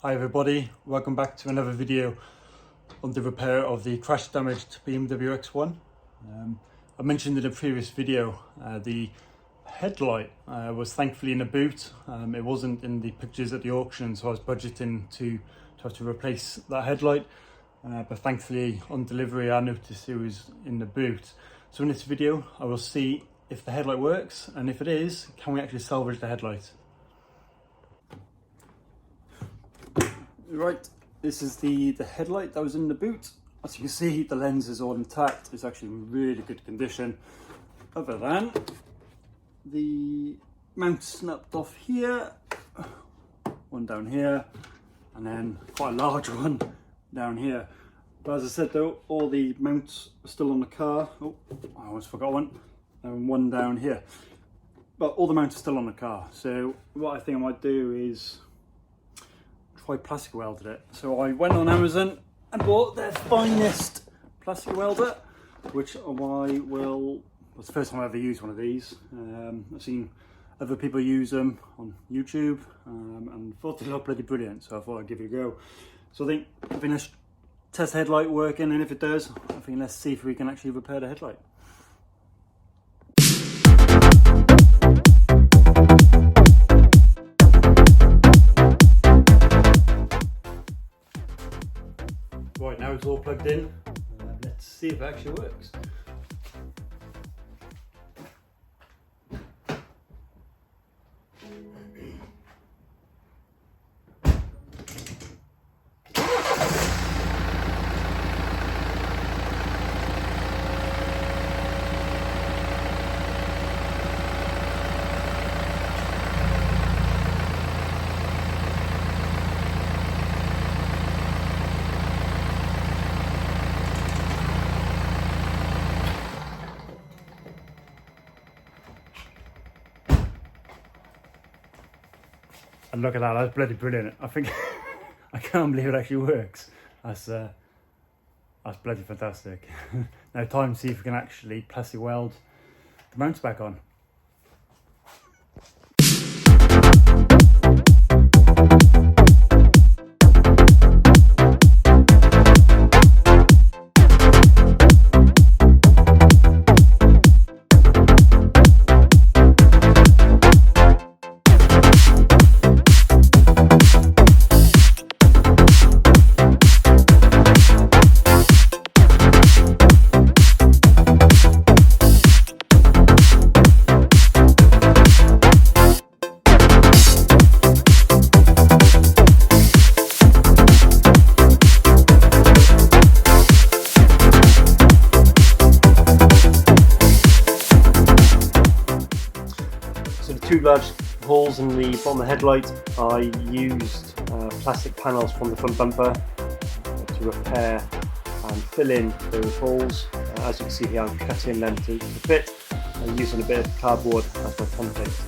Hi everybody, welcome back to another video on the repair of the crash damaged BMW X1. I mentioned in a previous video the headlight was thankfully in the boot. It wasn't in the pictures at the auction, so I was budgeting to have to replace that headlight, but thankfully on delivery I noticed it was in the boot. So in this video I will see if the headlight works, and if it is, can we actually salvage the headlight. Right, this is the headlight that was in the boot. As you can see, the lens is all intact. It's actually in really good condition, other than the mount snapped off here, one down here, and then quite a large one down here. But as I said though, all the mounts are still on the car. Oh, I almost forgot one, and one down here. But all the mounts are still on the car. So what I think I might do is try plastic welded it. So I went on Amazon and bought their finest plastic welder, which it's the first time I ever used one of these. I've seen other people use them on YouTube and thought they looked bloody brilliant, so I thought I'd give it a go. So I think let's test the headlight working, and if it does, I think let's see if we can actually repair the headlight. Right, now it's all plugged in. Let's see if it actually works. And look at that, that's bloody brilliant. I think, I can't believe it actually works. That's bloody fantastic. Now time to see if we can actually plastic weld the mounts back on. So the two large holes in the bottom of the headlight, I used plastic panels from the front bumper to repair and fill in those holes. As you can see here, I'm cutting them to fit and using a bit of cardboard as my template.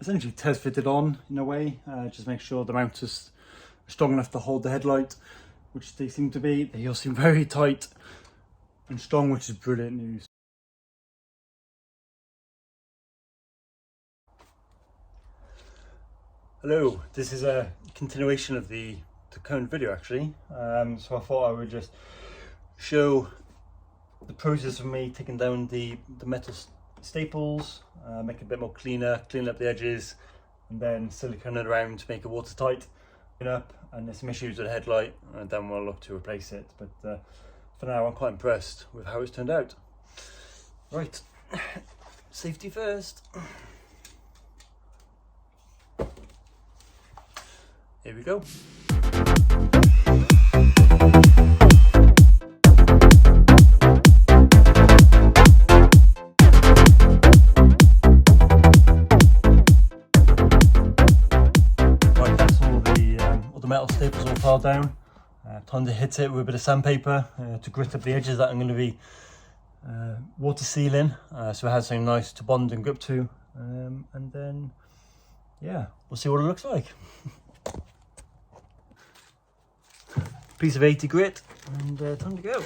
essentially test fitted on in a way, just make sure the mount is strong enough to hold the headlight, which they seem to be. They all seem very tight and strong, which is brilliant news. Hello, this is a continuation of the current video actually. So I thought I would just show the process of me taking down the metal staples, make it a bit more cleaner, clean up the edges, and then silicone it around to make it watertight. And there's some issues with the headlight, and then we'll look to replace it. But for now, I'm quite impressed with how it's turned out. Right, safety first. Here we go. Metal staples all filed down. Time to hit it with a bit of sandpaper to grit up the edges that I'm going to be water sealing, so it has something nice to bond and grip to, and then yeah, we'll see what it looks like. Piece of 80 grit, and time to go.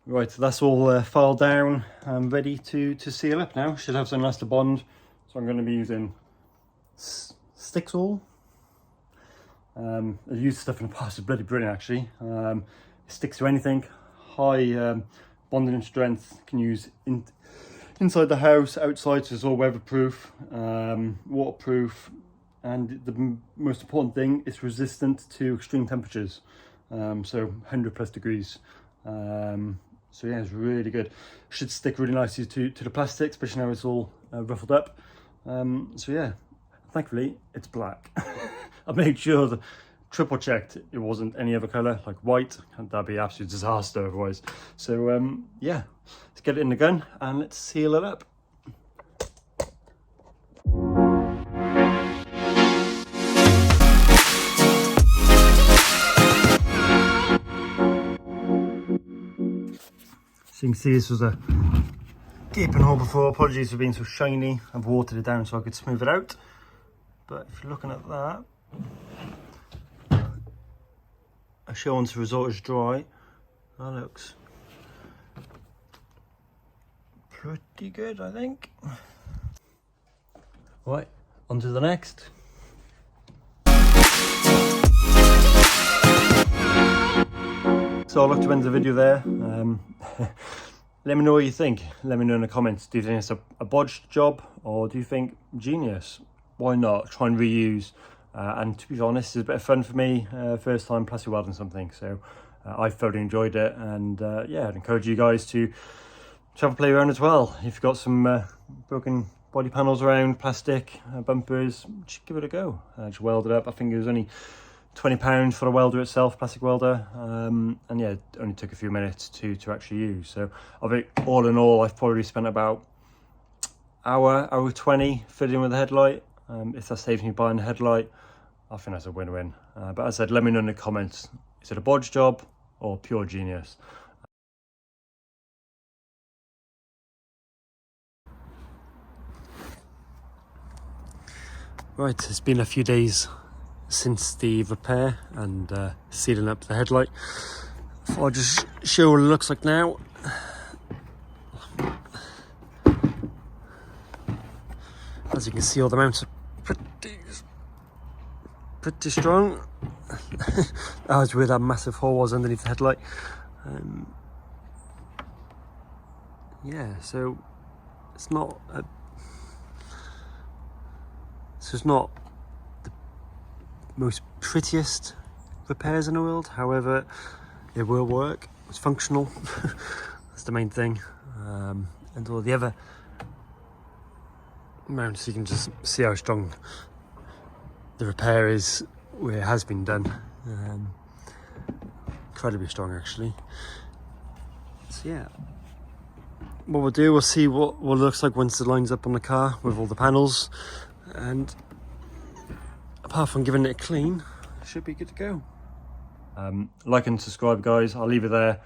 Right, so that's all filed down and ready to seal up now. Should have something nice to bond. So I'm going to be using sticks all. I've used stuff in the past, it's bloody brilliant actually. It sticks to anything. High bonding and strength, can use inside the house, outside, so it's all weatherproof, waterproof, and the most important thing, it's resistant to extreme temperatures. So 100 plus degrees. So yeah, it's really good. Should stick really nicely to the plastic, especially now it's all ruffled up. So yeah, thankfully it's black. I made sure that triple checked it wasn't any other colour, like white, and that'd be an absolute disaster otherwise. So yeah, let's get it in the gun and let's seal it up. So you can see this was a gaping hole before. Apologies for being so shiny. I've watered it down so I could smooth it out. But if you're looking at that, I show once the result is dry. That looks pretty good, I think. Right, on to the next. So I'll look to end the video there. Let me know what you think. Let me know in the comments. Do you think it's a bodge job, or do you think genius? Why not try and reuse? And to be honest, it's a bit of fun for me. First time plastic welding something, so I thoroughly enjoyed it. And yeah, I'd encourage you guys to have a play around as well. If you've got some broken body panels around, plastic bumpers, just give it a go. Just weld it up. I think it was only £20 for the welder itself, plastic welder, and yeah, it only took a few minutes to actually use. So I think all in all, I've probably spent about hour 20 fiddling with the headlight. If that saves me buying the headlight, I think that's a win-win. But as I said, let me know in the comments, is it a bodge job or pure genius? Right, it's been a few days since the repair and sealing up the headlight. So I'll just show what it looks like now. As you can see, all the mounts are pretty strong. That was where that massive hole was underneath the headlight. Yeah, so it's not the most prettiest repairs in the world, however it will work. It's functional. That's the main thing. And all the other mounts, you can just see how strong the repair is where it has been done. incredibly strong actually. So yeah, what we'll do, we'll see what it looks like once it lines up on the car with all the panels, and apart from giving it a clean, it should be good to go. Like and subscribe guys, I'll leave it there.